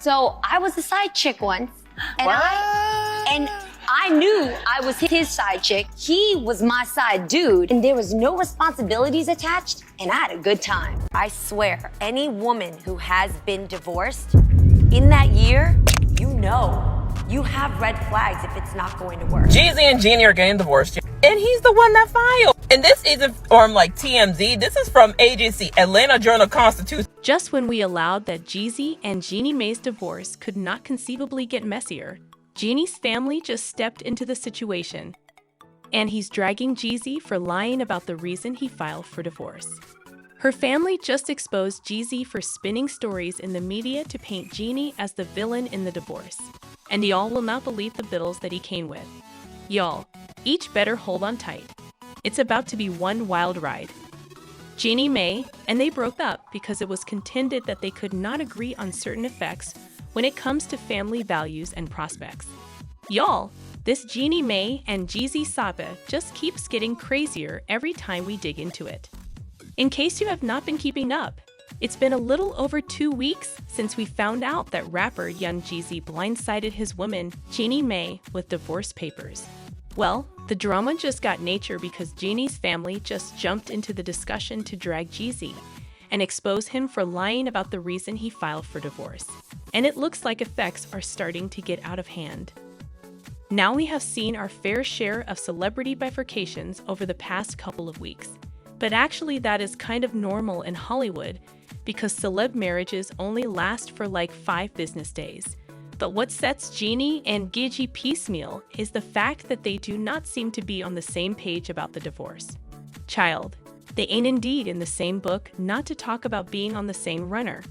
So I was the side chick once, and I knew I was his side chick. He was my side dude, and there was no responsibilities attached, and I had a good time. I swear, any woman who has been divorced in that year, you have red flags if it's not going to work. Jeezy and Jeannie are getting divorced, and he's the one that filed. And this isn't from like TMZ. This is from agency Atlanta Journal-Constitution. Just when we allowed that Jeezy and Jeannie Mae's divorce could not conceivably get messier, Jeannie's family just stepped into the situation. And he's dragging Jeezy for lying about the reason he filed for divorce. Her family just exposed Jeezy for spinning stories in the media to paint Jeannie as the villain in the divorce. And y'all will not believe the bills that he came with. Y'all, each better hold on tight. It's about to be one wild ride. Jeannie Mai and they broke up because it was contended that they could not agree on certain effects when it comes to family values and prospects. Y'all, this Jeannie Mai and Jeezy saga just keeps getting crazier every time we dig into it. In case you have not been keeping up, it's been a little over 2 weeks since we found out that rapper Young Jeezy blindsided his woman, Jeannie Mai, with divorce papers. Well, the drama just got nature because Jeannie's family just jumped into the discussion to drag Jeezy and expose him for lying about the reason he filed for divorce. And it looks like effects are starting to get out of hand. Now we have seen our fair share of celebrity bifurcations over the past couple of weeks. But actually that is kind of normal in Hollywood because celeb marriages only last for like 5 business days. But what sets Jeannie and Jeezy piecemeal is the fact that they do not seem to be on the same page about the divorce. Child, they ain't indeed in the same book, not to talk about being on the same runner.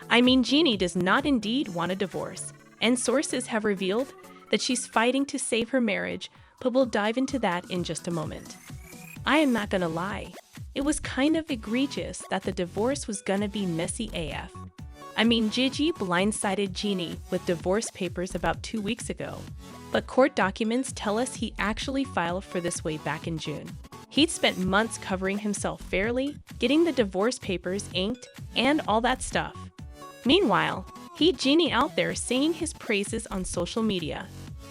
I mean, Jeannie does not indeed want a divorce, and sources have revealed that she's fighting to save her marriage, but we'll dive into that in just a moment. I am not gonna lie, it was kind of egregious that the divorce was gonna be messy AF. I mean, Jeezy blindsided Jeannie with divorce papers about 2 weeks ago, but court documents tell us he actually filed for this way back in June. He'd spent months covering himself fairly, getting the divorce papers inked, and all that stuff. Meanwhile, he'd Jeannie out there singing his praises on social media,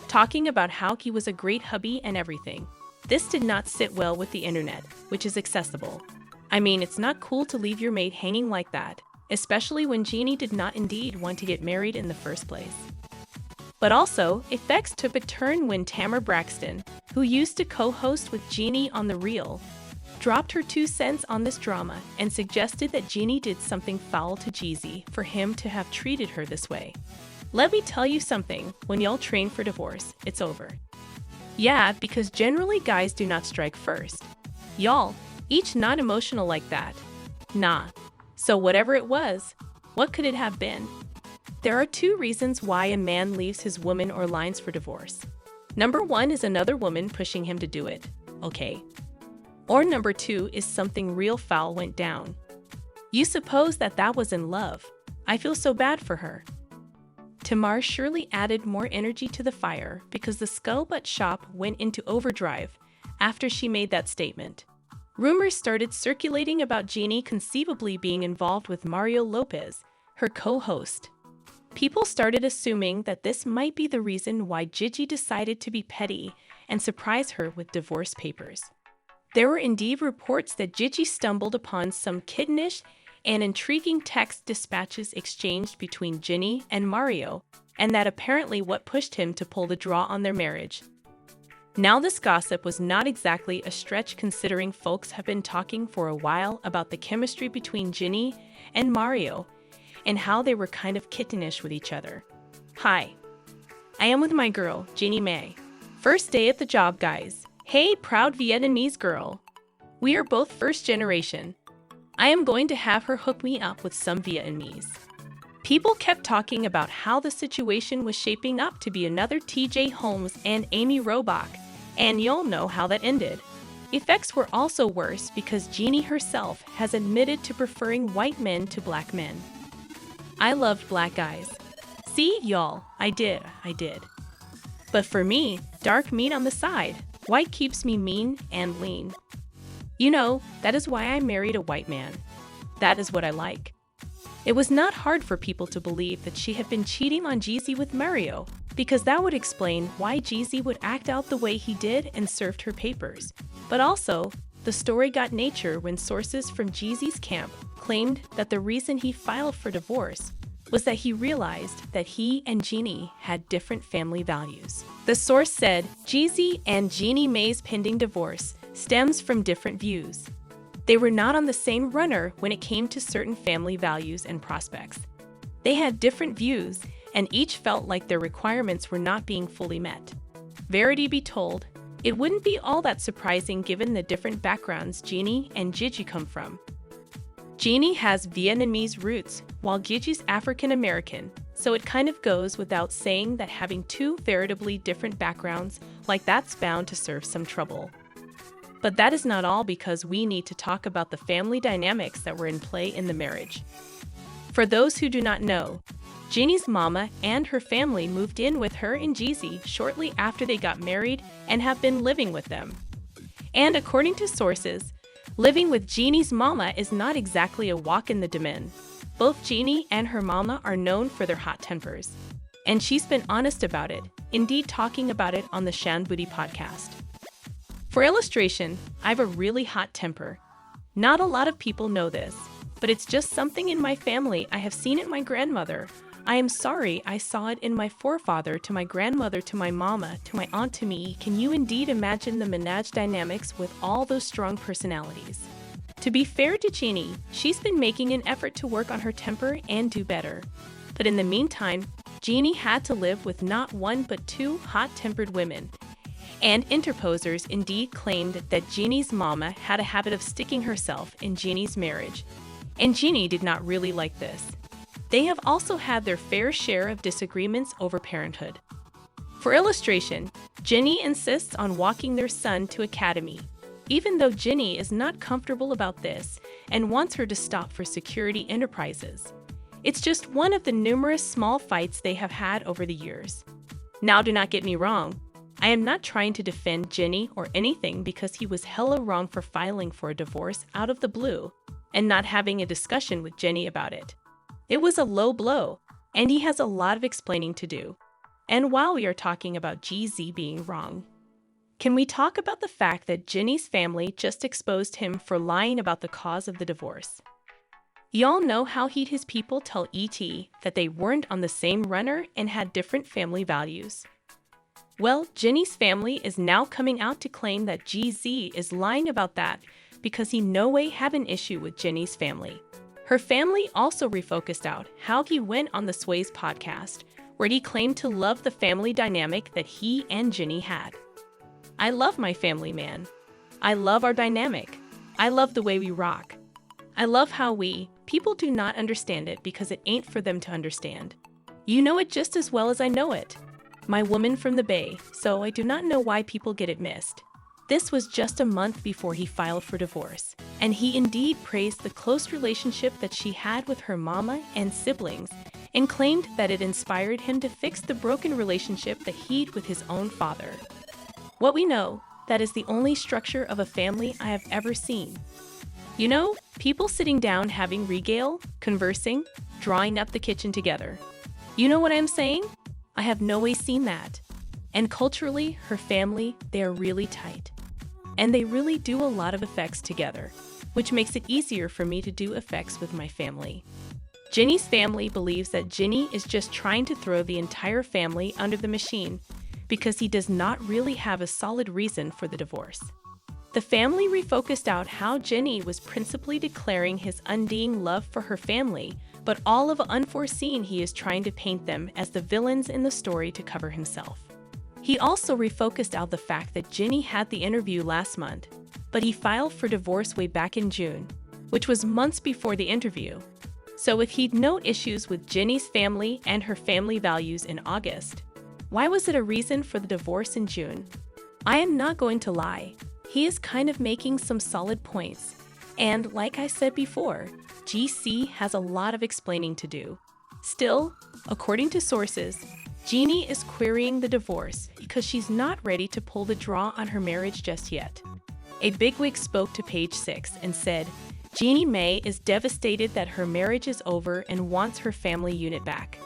talking about how he was a great hubby and everything. This did not sit well with the internet, which is accessible. I mean, it's not cool to leave your mate hanging like that, especially when Jeannie did not indeed want to get married in the first place. But also, effects took a turn when Tamara Braxton, who used to co-host with Jeannie on The Real, dropped her 2 cents on this drama and suggested that Jeannie did something foul to Jeezy for him to have treated her this way. Let me tell you something, when y'all train for divorce, it's over. Yeah, because generally guys do not strike first. Y'all, each not emotional like that. Nah. So whatever it was, what could it have been? There are 2 reasons why a man leaves his woman or lines for divorce. Number 1 is another woman pushing him to do it. Okay. Or number 2 is something real foul went down. You suppose that was in love. I feel so bad for her. Tamar surely added more energy to the fire because the scuttlebutt shop went into overdrive after she made that statement. Rumors started circulating about Jeannie conceivably being involved with Mario Lopez, her co-host. People started assuming that this might be the reason why Jeezy decided to be petty and surprise her with divorce papers. There were indeed reports that Jeezy stumbled upon some kittenish and intriguing text dispatches exchanged between Jeannie and Mario, and that apparently what pushed him to pull the draw on their marriage. Now this gossip was not exactly a stretch considering folks have been talking for a while about the chemistry between Jeannie and Mario and how they were kind of kittenish with each other. Hi, I am with my girl, Jeannie Mai. First day at the job, guys. Hey, proud Vietnamese girl. We are both first generation. I am going to have her hook me up with some Vietnamese. People kept talking about how the situation was shaping up to be another TJ Holmes and Amy Robach, and you'll know how that ended. Effects were also worse because Jeannie herself has admitted to preferring white men to black men. I loved black guys. See, y'all, I did. But for me, dark meat on the side. White keeps me mean and lean. You know, that is why I married a white man. That is what I like. It was not hard for people to believe that she had been cheating on Jeezy with Mario, because that would explain why Jeezy would act out the way he did and served her papers. But also, the story got nature when sources from Jeezy's camp claimed that the reason he filed for divorce was that he realized that he and Jeannie had different family values. The source said Jeezy and Jeannie Mae's pending divorce stems from different views. They were not on the same runner when it came to certain family values and prospects. They had different views, and each felt like their requirements were not being fully met. Verity be told, it wouldn't be all that surprising given the different backgrounds Jeannie and Jeezy come from. Jeannie has Vietnamese roots, while Jeezy's African American, so it kind of goes without saying that having two veritably different backgrounds like that's bound to serve some trouble. But that is not all, because we need to talk about the family dynamics that were in play in the marriage. For those who do not know, Jeannie's mama and her family moved in with her and Jeezy shortly after they got married and have been living with them. And according to sources, living with Jeannie's mama is not exactly a walk in the demon. Both Jeannie and her mama are known for their hot tempers. And she's been honest about it, indeed talking about it on the Shan Booty podcast. For illustration, I have a really hot temper. Not a lot of people know this, but it's just something in my family. I have seen it in my grandmother. I am sorry, I saw it in my forefather, to my grandmother, to my mama, to my aunt, to me. Can you indeed imagine the menage dynamics with all those strong personalities? To be fair to Jeannie, she's been making an effort to work on her temper and do better. But in the meantime, Jeannie had to live with not one but two hot-tempered women. And interposers indeed claimed that Jeannie's mama had a habit of sticking herself in Jeannie's marriage. And Jeannie did not really like this. They have also had their fair share of disagreements over parenthood. For illustration, Jeannie insists on walking their son to academy, even though Jeannie is not comfortable about this and wants her to stop for security enterprises. It's just one of the numerous small fights they have had over the years. Now, do not get me wrong. I am not trying to defend Jeannie or anything, because he was hella wrong for filing for a divorce out of the blue and not having a discussion with Jeannie about it. It was a low blow, and he has a lot of explaining to do. And while we are talking about Jeezy being wrong, can we talk about the fact that Jeannie's family just exposed him for lying about the cause of the divorce? Y'all know how his people tell ET that they weren't on the same runner and had different family values. Well, Jeannie's family is now coming out to claim that Jeezy is lying about that because he no way have an issue with Jeannie's family. Her family also refocused out how he went on the Sway's podcast, where he claimed to love the family dynamic that he and Jeannie had. I love my family, man. I love our dynamic. I love the way we rock. I love how people do not understand it because it ain't for them to understand. You know it just as well as I know it. My woman from the Bay, so I do not know why people get it missed. This was just a month before he filed for divorce, and he indeed praised the close relationship that she had with her mama and siblings, and claimed that it inspired him to fix the broken relationship that he'd with his own father. What we know, that is the only structure of a family I have ever seen. You know, people sitting down having regale, conversing, drawing up the kitchen together. You know what I'm saying? I have no way seen that. And culturally, her family, they are really tight. And they really do a lot of effects together, which makes it easier for me to do effects with my family. Jeannie's family believes that Jeannie is just trying to throw the entire family under the machine because he does not really have a solid reason for the divorce. The family refocused out how Jeannie was principally declaring his undying love for her family, but all of unforeseen he is trying to paint them as the villains in the story to cover himself. He also refocused out the fact that Jeannie had the interview last month, but he filed for divorce way back in June, which was months before the interview. So if he'd note issues with Jeannie's family and her family values in August, why was it a reason for the divorce in June? I am not going to lie, he is kind of making some solid points. And like I said before, GC has a lot of explaining to do. Still, according to sources, Jeannie is querying the divorce because she's not ready to pull the draw on her marriage just yet. A bigwig spoke to Page 6 and said, Jeannie Mai is devastated that her marriage is over and wants her family unit back.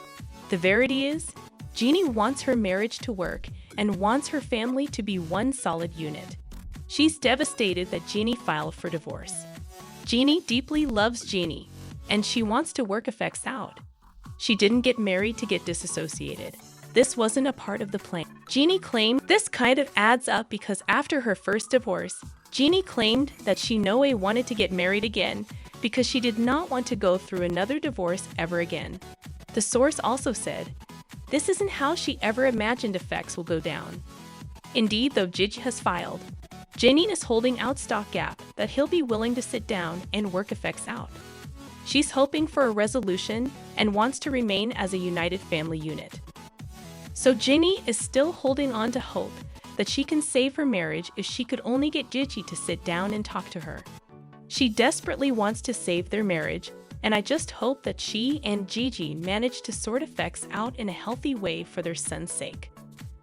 The verity is, Jeannie wants her marriage to work and wants her family to be one solid unit. She's devastated that Jeannie filed for divorce. Jeannie deeply loves Jeannie, and she wants to work effects out. She didn't get married to get disassociated. This wasn't a part of the plan. Jeannie claimed this kind of adds up because after her first divorce, Jeannie claimed that she no way wanted to get married again because she did not want to go through another divorce ever again. The source also said, this isn't how she ever imagined effects will go down. Indeed, though Jeezy has filed, Jeannie is holding out stopgap that he'll be willing to sit down and work effects out. She's hoping for a resolution and wants to remain as a united family unit. So Jeannie is still holding on to hope that she can save her marriage if she could only get Jeezy to sit down and talk to her. She desperately wants to save their marriage, and I just hope that she and Jeezy manage to sort effects out in a healthy way for their son's sake.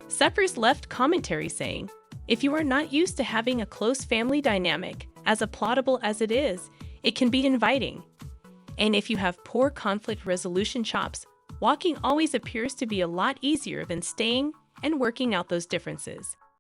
Suffers left commentary saying, if you are not used to having a close family dynamic, as applaudable as it is, it can be inviting. And if you have poor conflict resolution chops, walking always appears to be a lot easier than staying and working out those differences.